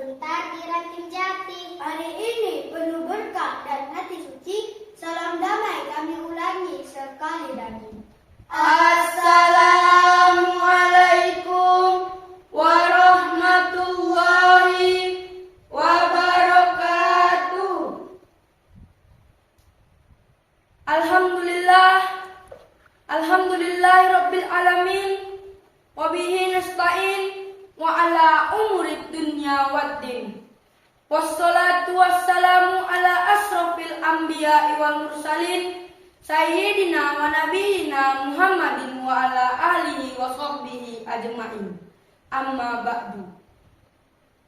sebentar di ranting jati. Hari ini penuh berkah dan hati suci. Salam damai kami ulangi sekali lagi. Assalamualaikum warahmatullahi wabarakatuh. Alhamdulillahirabbil alamin wa bihi nasta'in wa ala umurid dunya waddin. Wassalatu wassalamu ala asrofil anbiya'i wal mursalin sayyidina wa nabiyina Muhammadin wa ala alihi wa sahbihi ajma'in. Amma ba'du.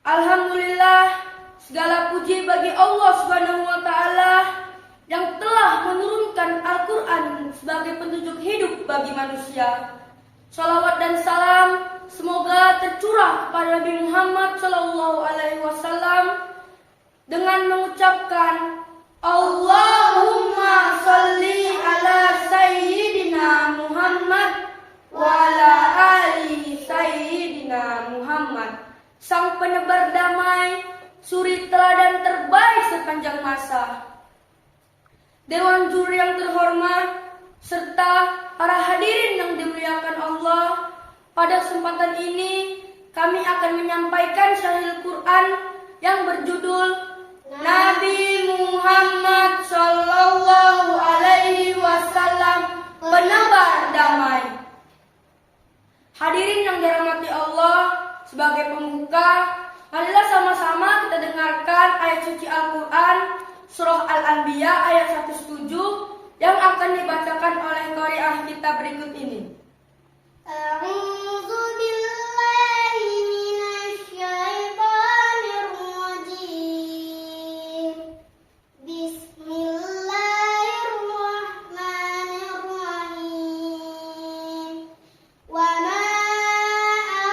Alhamdulillah, segala puji bagi Allah Subhanahu wa taala yang telah menurunkan Al-Qur'an sebagai petunjuk hidup bagi manusia. Shalawat dan salam semoga tercurah kepada Nabi Muhammad sallallahu alaihi wasallam dengan mengucapkan Allahumma sholli ala sayyidina Muhammad wa ala ali sayyidina Muhammad, sang penebar damai, suri teladan terbaik sepanjang masa. Dewan juri yang terhormat serta para hadirin yang dimuliakan Allah, pada kesempatan ini kami akan menyampaikan syarah Al-Quran yang berjudul Nabi Muhammad Sallallahu Alaihi Wasallam, penebar damai. Hadirin yang dirahmati Allah, sebagai pembuka, marilah sama-sama kita dengarkan ayat suci Al-Quran Surah Al-Anbiya ayat 107 yang akan dibacakan oleh qari'ah kita berikut ini. A'udzu billahi minasyaitonir rajim. Bismillahirrahmanirrahim. Wa ma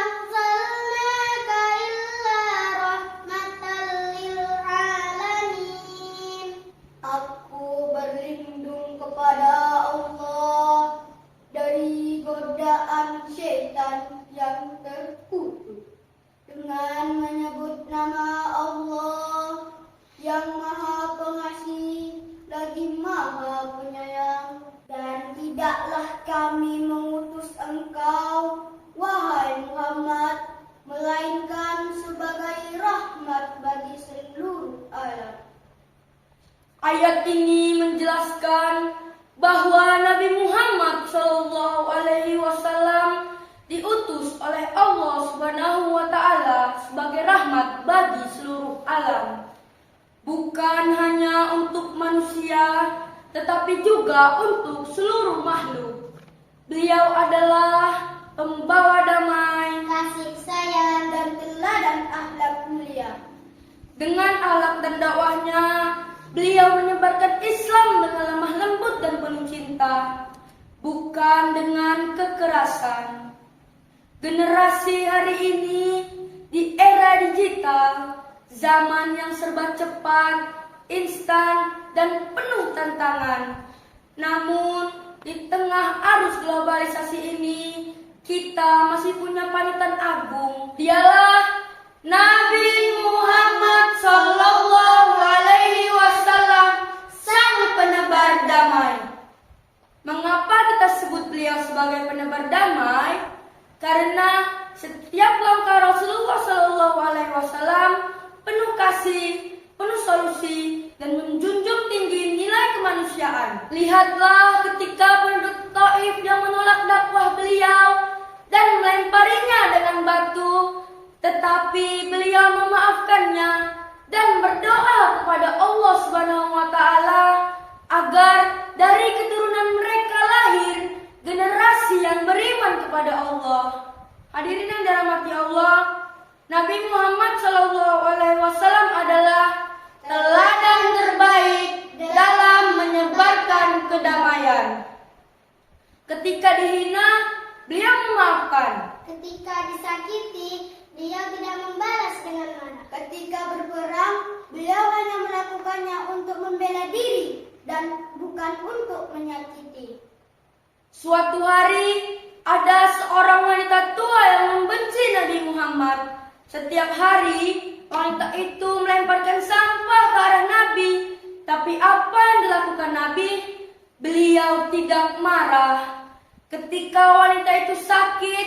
arsalnaka illa rahmatan lil alamin. Aku berlindung kepada Allah dari godaan syaitan yang terkutuk dengan menyebut nama Allah yang Maha Pengasih lagi Maha Penyayang. Dan tidaklah kami mengutus engkau, wahai Muhammad, melainkan sebagai rahmat bagi seluruh alam. Ayat ini menjelaskan bahwa Nabi Muhammad Shallallahu Alaihi Wasallam diutus oleh Allah Subhanahu Wa Taala sebagai rahmat bagi seluruh alam, bukan hanya untuk manusia, tetapi juga untuk seluruh makhluk. Beliau adalah pembawa damai, Kasih sayang dan teladan akhlak mulia. Dengan akhlak dan dakwahnya, beliau menyebarkan Islam dengan lemah lembut dan penuh cinta, bukan dengan kekerasan. Generasi hari ini di era digital, zaman yang serba cepat, instan, dan penuh tantangan. Namun, di tengah arus globalisasi ini, kita masih punya panutan agung. Dialah Nabi Muhammad Sallallahu Alaihi Wasallam, sang penebar damai. Mengapa kita sebut beliau sebagai penebar damai? Karena setiap langkah Rasulullah Sallallahu Alaihi Wasallam penuh kasih, penuh solusi, dan menjunjung tinggi nilai kemanusiaan. Lihatlah ketika penduduk Taif yang menolak dakwah beliau dan melemparinya dengan batu, tetapi beliau memaafkannya dan berdoa kepada Allah Subhanahu wa taala agar dari keturunan mereka lahir generasi yang beriman kepada Allah. Hadirin yang dirahmati Allah, Nabi Muhammad SAW adalah teladan terbaik dalam menyebarkan kedamaian. Ketika dihina, beliau memaafkan. Ketika disakiti, beliau tidak membalas dengan marah. Ketika berperang, beliau hanya melakukannya untuk membela diri dan bukan untuk menyakiti. Suatu hari, ada seorang wanita tua yang membenci Nabi Muhammad. Setiap hari, Wanita itu melemparkan sampah ke arah Nabi. Tapi apa yang dilakukan Nabi? Beliau tidak marah. Ketika wanita itu sakit,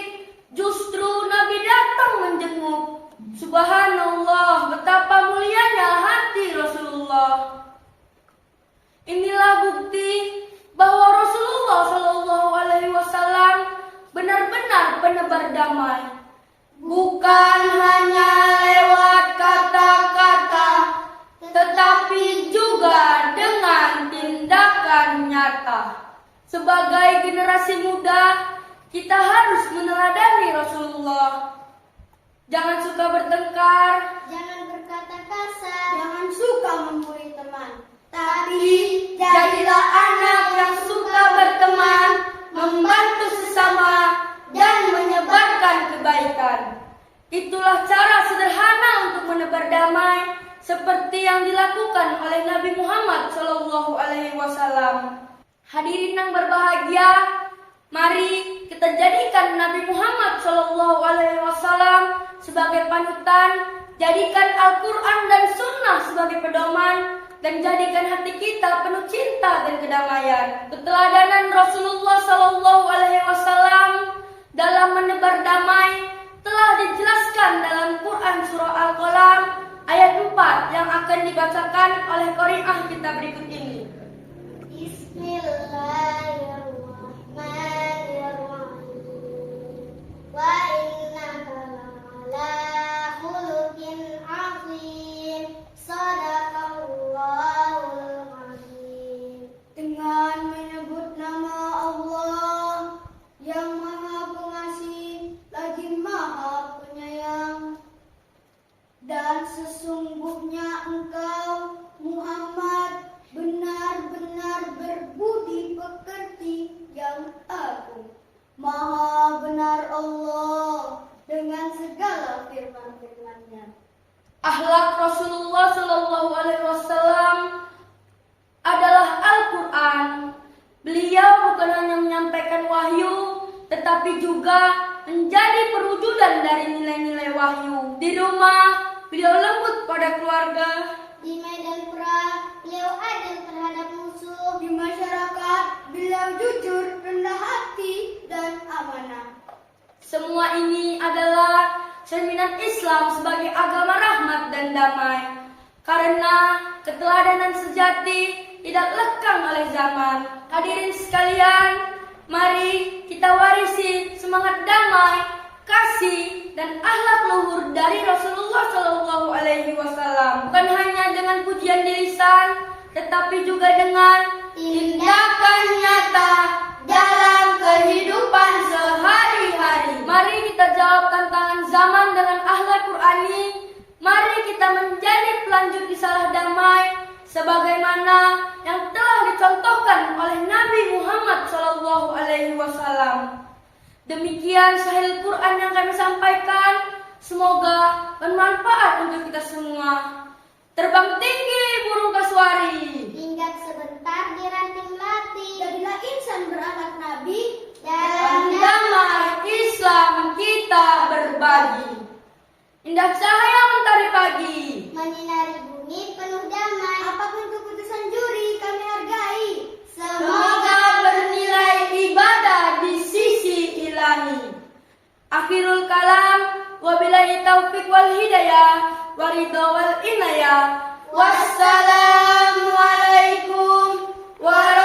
justru Nabi datang menjenguk. Subhanallah, betapa mulianya hati Rasulullah. Inilah bukti bahwa Rasulullah Shallallahu Alaihi Wasallam benar-benar penebar damai, bukan hanya lewat kata-kata, tetapi juga dengan tindakan nyata. Sebagai generasi muda, kita harus meneladani Rasulullah. Jangan suka bertengkar, Jangan berkata kasar, jangan suka membuli teman. Tapi jadilah anak yang suka berteman, membantu sesama, dan menyebarkan kebaikan. Itulah cara sederhana untuk menebar damai, seperti yang dilakukan oleh Nabi Muhammad Shallallahu Alaihi Wasallam. Hadirin yang berbahagia, mari kita jadikan Nabi Muhammad Shallallahu Alaihi Wasallam sebagai panutan, jadikan Al-Quran dan Sunnah sebagai pedoman, dan jadikan hati kita penuh cinta dan kedamaian. Keteladanan Rasulullah Shallallahu Alaihi Wasallam dalam menebar damai telah dijelaskan dalam Quran surah Al-Qalam ayat 4 yang akan dibacakan oleh qari'ah kita berikut ini. Bismillahirrahmanirrahim. Wa innaka la'ala khuluqin 'azim. Shadaqallahul 'azim. Dengan menyebut nama Allah yang Maha Pengasih lagi Maha Penyayang, dan sesungguhnya engkau Muhammad benar-benar berbudi pekerti yang agung. Maha benar Allah dengan segala firman-firman-Nya. Akhlak Rasulullah Shallallahu Alaihi Wasallam adalah Al-Quran. Beliau bukan hanya menyampaikan wahyu, tetapi juga menjadi perwujudan dari nilai-nilai wahyu. Di rumah, beliau lembut pada keluarga. Di medan perang, beliau adil terhadap musuh. Di masyarakat, beliau jujur, rendah hati, dan amanah. Semua ini adalah cerminan Islam sebagai agama rahmat dan damai. Karena keteladanan sejati tidak lekang oleh zaman. Hadirin sekalian, mari kita warisi semangat damai, kasih, dan akhlak luhur dari Rasulullah Shallallahu Alaihi Wasallam. Bukan hanya dengan pujian di lisan, tetapi juga dengan tindakan nyata dalam kehidupan sehari-hari. Mari kita jawab tantangan zaman dengan akhlak Qurani. Mari kita menjadi pelanjut risalah damai, sebagaimana yang telah dicontohkan oleh Nabi Muhammad Shallallahu Alaihi Wasallam. Demikian sahih Quran yang kami sampaikan. Semoga bermanfaat untuk kita semua. Terbang tinggi burung kasuari, Hinggap sebentar di ranting melati. Jadilah insan berakhlak Nabi. dalam damai Islam kita berbagi. Indah cahaya mentari pagi, Menyinari bumi penuh damai. Apapun keputusan juri kami hargai. semoga bernilai ibadah di sisi ilahi. Akhirul kalam, wabillahi taufiq wal hidayah, waridho wal inayah. Wassalamualaikum warahmatullahi